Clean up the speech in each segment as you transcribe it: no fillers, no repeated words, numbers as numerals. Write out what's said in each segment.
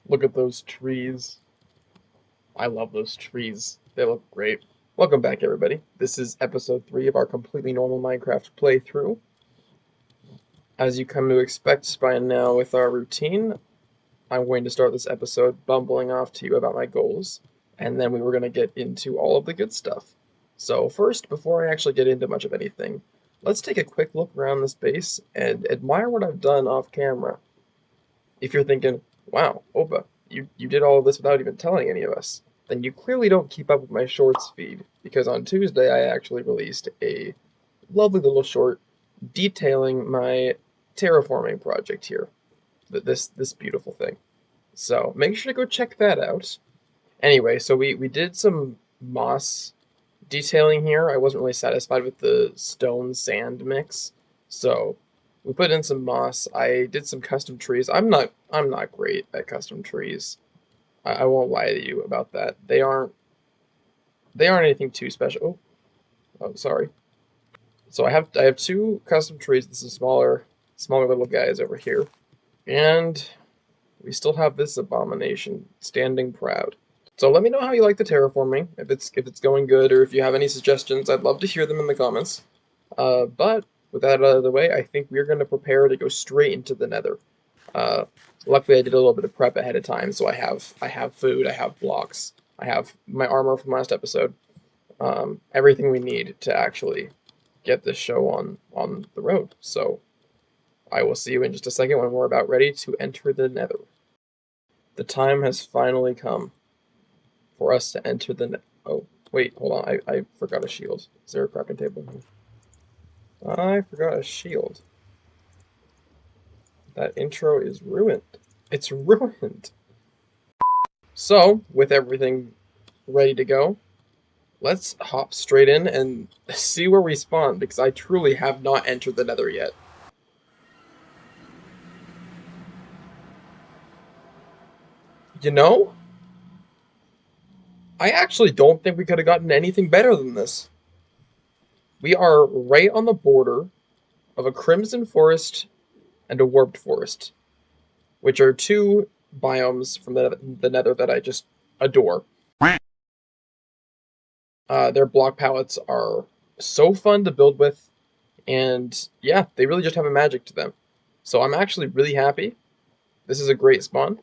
Look at those trees. I love those trees. They look great. Welcome back, everybody. This is episode 3 of our completely normal Minecraft playthrough. As you come to expect by now with our routine, I'm going to start this episode bumbling off to you about my goals, and then we were going to get into all of the good stuff. So first, before I actually get into much of anything, let's take a quick look around this base and admire what I've done off camera. If you're thinking, wow, Opa, you did all of this without even telling any of us, then you clearly don't keep up with my shorts feed, because on Tuesday I actually released a lovely little short detailing my terraforming project here. This beautiful thing. So make sure to go check that out. Anyway, so we did some moss detailing here. I wasn't really satisfied with the stone sand mix, so we put in some moss. I did some custom trees. I'm not great at custom trees. I won't lie to you about that. They aren't anything too special. Oh, sorry. So I have two custom trees. This is smaller little guys over here, and we still have this abomination standing proud. So let me know how you like the terraforming, if it's going good, or if you have any suggestions. I'd love to hear them in the comments. But with that out of the way, I think we're going to prepare to go straight into the Nether. Uh, Luckily, I did a little bit of prep ahead of time, so I have food, I have blocks, I have my armor from last episode, everything we need to actually get this show on the road. So I will see you in just a second when we're about ready to enter the Nether. The time has finally come for us to enter the Oh, wait, hold on. I forgot a shield. Is there a crafting table here? I forgot a shield. That intro is ruined. It's ruined. So, with everything ready to go, let's hop straight in and see where we spawn, because I truly have not entered the Nether yet. You know, I actually don't think we could have gotten anything better than this. We are right on the border of a crimson forest and a warped forest, which are two biomes from the Nether that I just adore. Their block palettes are so fun to build with, and yeah, they really just have a magic to them. So I'm actually really happy. This is a great spawn.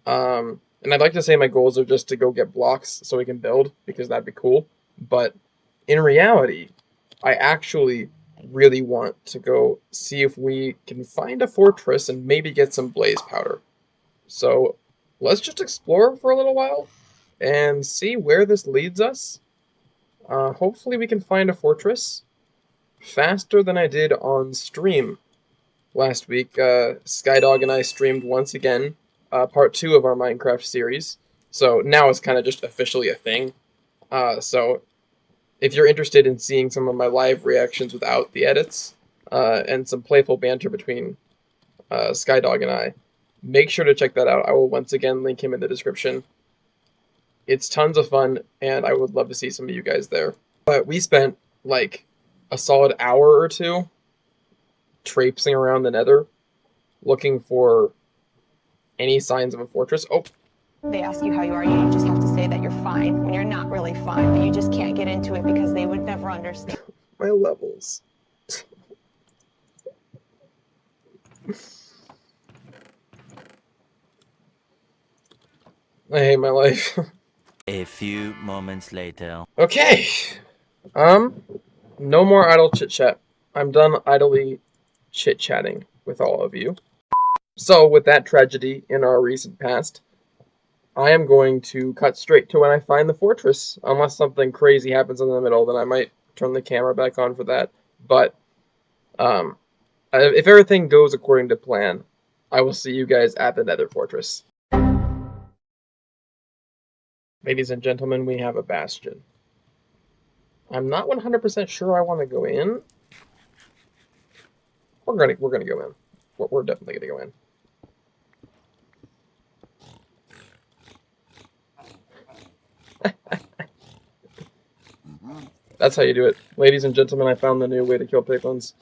And I'd like to say my goals are just to go get blocks so we can build, because that'd be cool. But in reality, I actually really want to go see if we can find a fortress and maybe get some blaze powder. So let's just explore for a little while and see where this leads us. Hopefully we can find a fortress faster than I did on stream last week. Skydog and I streamed once again, part 2 of our Minecraft series. So now it's kind of just officially a thing. So if you're interested in seeing some of my live reactions without the edits, and some playful banter between Skydog and I, make sure to check that out. I will once again link him in the description. It's tons of fun, and I would love to see some of you guys there. But we spent like a solid hour or two traipsing around the Nether, looking for any signs of a fortress. Oh, They ask you how you are, you just have to say that you're fine when you're not really fine, but you just can't get into it because they would never understand. my levels. I hate my life. A few moments later. Okay. No more idle chit chat. I'm done idly chit chatting with all of you. So, with that tragedy in our recent past, I am going to cut straight to when I find the fortress. Unless something crazy happens in the middle, then I might turn the camera back on for that. But, if everything goes according to plan, I will see you guys at the Nether Fortress. Ladies and gentlemen, we have a bastion. I'm not 100% sure I want to go in. We're gonna go in. We're definitely gonna go in. That's how you do it. Ladies and gentlemen, I found the new way to kill piglins.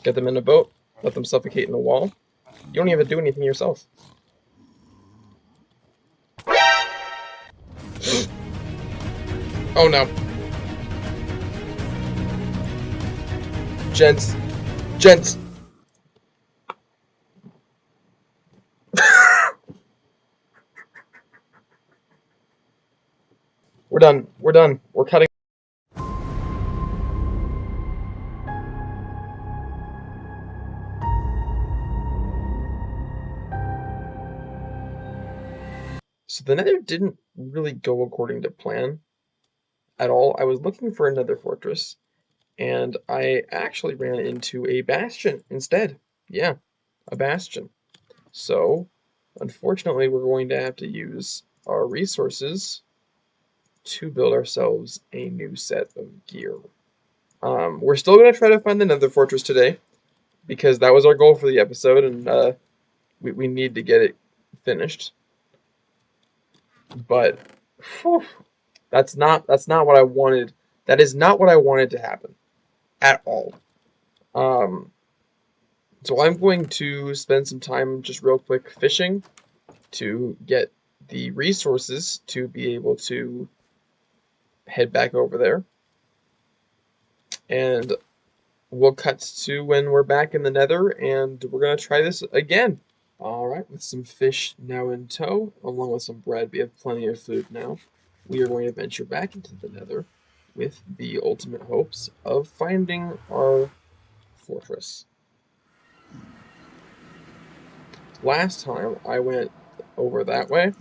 Get them in a boat, let them suffocate in a wall. You don't even do anything yourself. Oh no. Gents. Gents. We're done. We're done. We're cutting. So the Nether didn't really go according to plan at all. I was looking for another fortress, and I actually ran into a bastion instead. Yeah, a bastion. So, unfortunately, we're going to have to use our resources to build ourselves a new set of gear. We're still going to try to find the Nether fortress today, because that was our goal for the episode, and we need to get it finished. But whew, that's not what I wanted. That is not what I wanted to happen at all. Um, so I'm going to spend some time just real quick fishing to get the resources to be able to head back over there. And we'll cut to when we're back in the Nether, and we're going to try this again. Alright, with some fish now in tow, along with some bread, we have plenty of food now. We are going to venture back into the Nether with the ultimate hopes of finding our fortress. Last time I went over that way,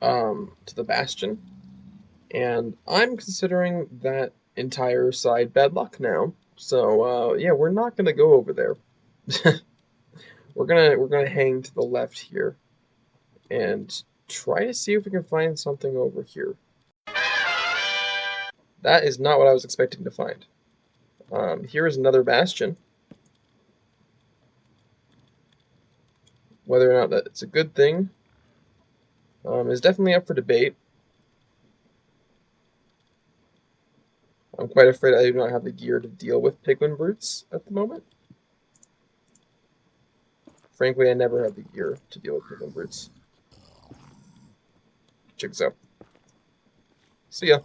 to the bastion, and I'm considering that entire side bad luck now. So yeah, we're not gonna go over there. We're gonna hang to the left here and try to see if we can find something over here. That is not what I was expecting to find. Here is another bastion. Whether or not that's a good thing is definitely up for debate. I'm quite afraid I do not have the gear to deal with piglin brutes at the moment. Frankly, I never had the gear to deal with piglin brutes. Chicks up. See ya.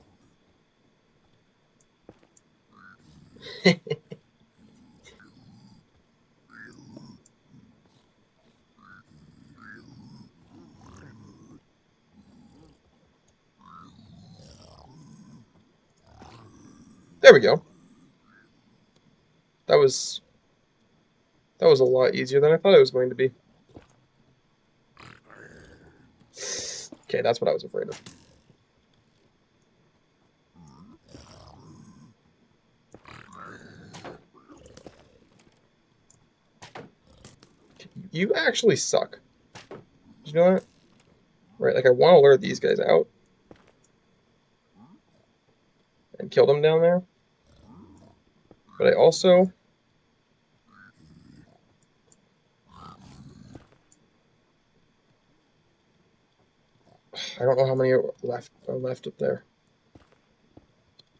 There we go. That was a lot easier than I thought it was going to be. Okay, that's what I was afraid of. You actually suck. Did you know that? Right, like I want to lure these guys out and kill them down there. But I also I don't know how many are left up there.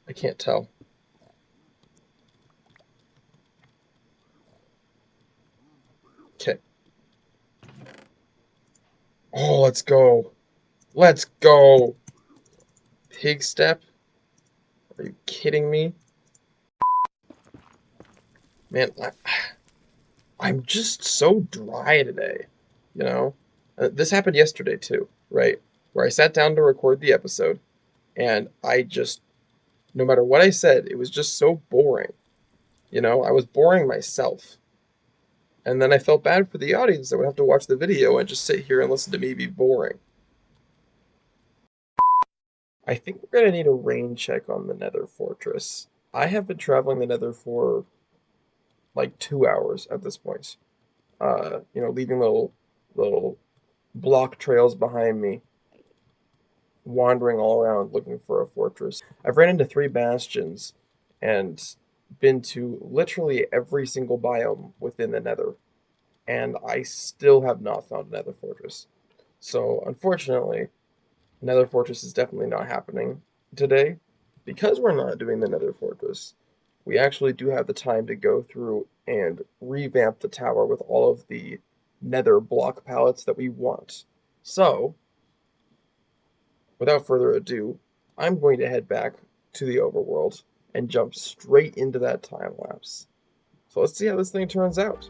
I can't tell. Okay. Oh, let's go. Let's go. Pig step? Are you kidding me? Man, I'm just so dry today, you know? This happened yesterday too, right? Where I sat down to record the episode, and I just, no matter what I said, it was just so boring. You know, I was boring myself. And then I felt bad for the audience that would have to watch the video and just sit here and listen to me be boring. I think we're going to need a rain check on the Nether Fortress. I have been traveling the Nether for like 2 hours at this point. You know, leaving little block trails behind me, wandering all around looking for a fortress. I've ran into 3 bastions and been to literally every single biome within the Nether, and I still have not found a Nether fortress. So unfortunately, Nether fortress is definitely not happening today. Because we're not doing the Nether fortress, we actually do have the time to go through and revamp the tower with all of the Nether block pallets that we want. So, without further ado, I'm going to head back to the overworld and jump straight into that time lapse. So let's see how this thing turns out.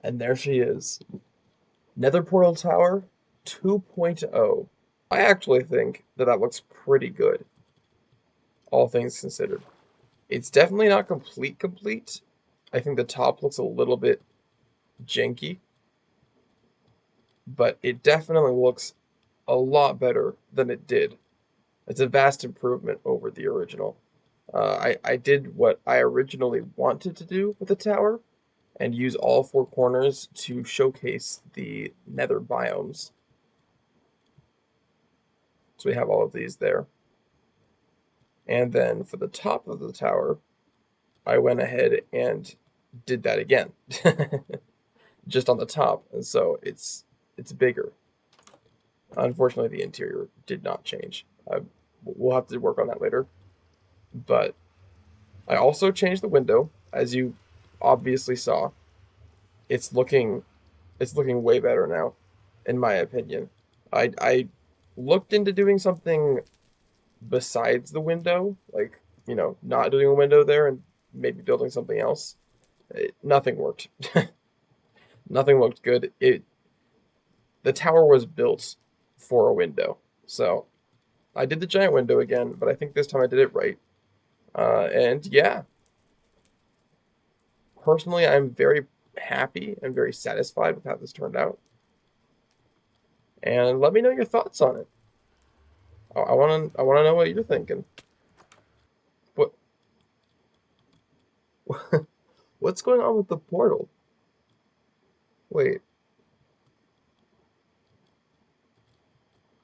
And there she is. Nether Portal Tower 2.0. I actually think that that looks pretty good, all things considered. It's definitely not complete. I think the top looks a little bit janky, but it definitely looks a lot better than it did. It's a vast improvement over the original. I did what I originally wanted to do with the tower and use all four corners to showcase the nether biomes. So we have all of these there. And then for the top of the tower, I went ahead and did that again, just on the top, and so it's bigger. Unfortunately, the interior did not change. We'll have to work on that later. But I also changed the window, as you obviously saw. It's looking it's looking way better now, in my opinion. I looked into doing something besides the window, like, not doing a window there and maybe building something else. Nothing worked. Nothing looked good. The tower was built for a window, so I did the giant window again, but I think this time I did it right. And yeah, personally, I'm very happy and very satisfied with how this turned out. And let me know your thoughts on it. I wanna know what you're thinking. What what's going on with the portal? Wait,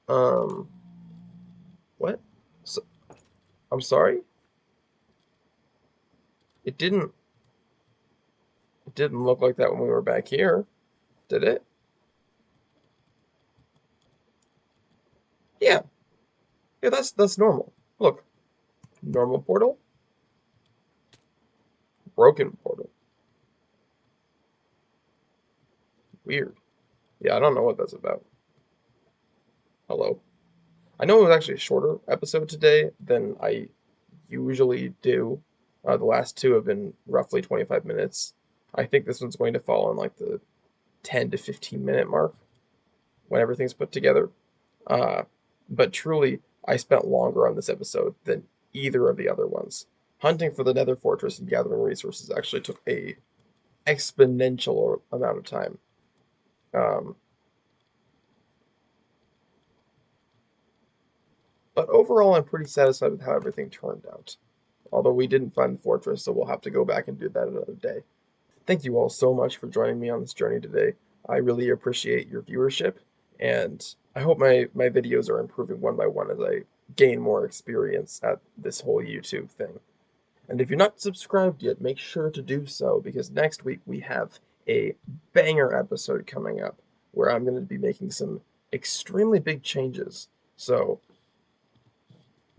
um, what? So, I'm sorry. It didn't it didn't look like that when we were back here, did it? Yeah, yeah, that's normal. Look, normal portal, broken portal. Weird. Yeah, I don't know what that's about. Hello. I know it was actually a shorter episode today than I usually do. The last two have been roughly 25 minutes. I think this one's going to fall on like the 10 to 15-minute mark when everything's put together. Uh, but truly, I spent longer on this episode than either of the other ones. Hunting for the Nether Fortress and gathering resources actually took a exponential amount of time. Um, but overall, I'm pretty satisfied with how everything turned out. Although we didn't find the fortress, so we'll have to go back and do that another day. Thank you all so much for joining me on this journey today. I really appreciate your viewership, and I hope my videos are improving one by one as I gain more experience at this whole YouTube thing. And if you're not subscribed yet, make sure to do so, because next week we have a banger episode coming up where I'm going to be making some extremely big changes. So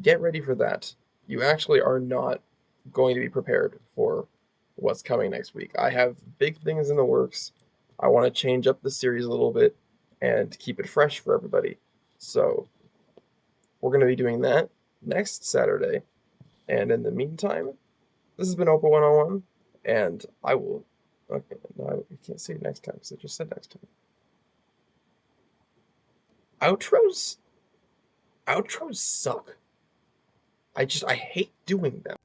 get ready for that. You actually are not going to be prepared for what's coming next week. I have big things in the works. I want to change up the series a little bit and keep it fresh for everybody. So we're going to be doing that next Saturday. And in the meantime, this has been Opal 101, and I will. Okay, no, I can't say next time because I just said next time. Outros? Outros suck. I hate doing them.